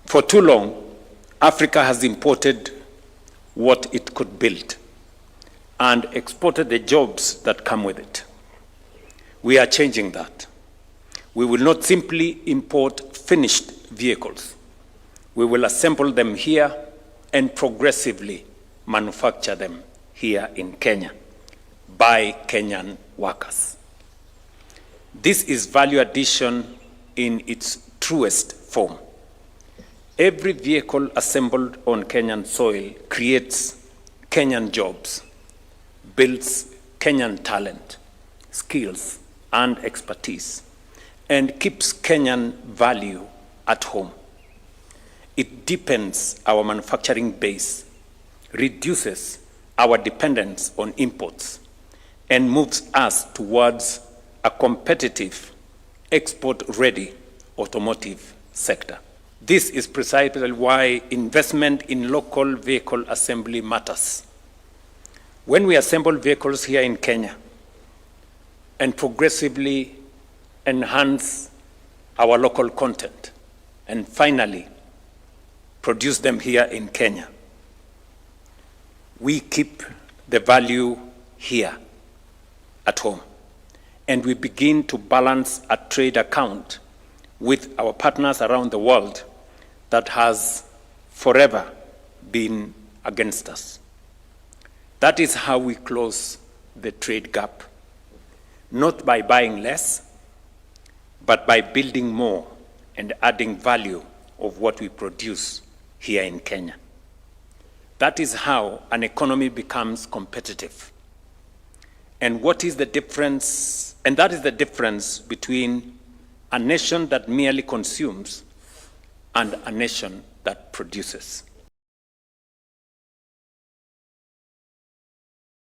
For too long, Africa has imported what it could build and exported the jobs that come with it. We are changing that. We will not simply import finished vehicles. We will assemble them here and progressively manufacture them here in Kenya by Kenyan workers. This is value addition in its truest form. Every vehicle assembled on Kenyan soil creates Kenyan jobs, builds Kenyan talent, skills, and expertise, and keeps Kenyan value at home. It deepens our manufacturing base, reduces our dependence on imports, and moves us towards a competitive, export-ready automotive sector. This is precisely why investment in local vehicle assembly matters. When we assemble vehicles here in Kenya and progressively enhance our local content and finally produce them here in Kenya, we keep the value here at home, and we begin to balance a trade account with our partners around the world that has forever been against us. That is how we close the trade gap, not by buying less, but by building more and adding value of what we produce here in Kenya. That is how an economy becomes competitive. And what is the difference? And that is the difference between a nation that merely consumes and a nation that produces.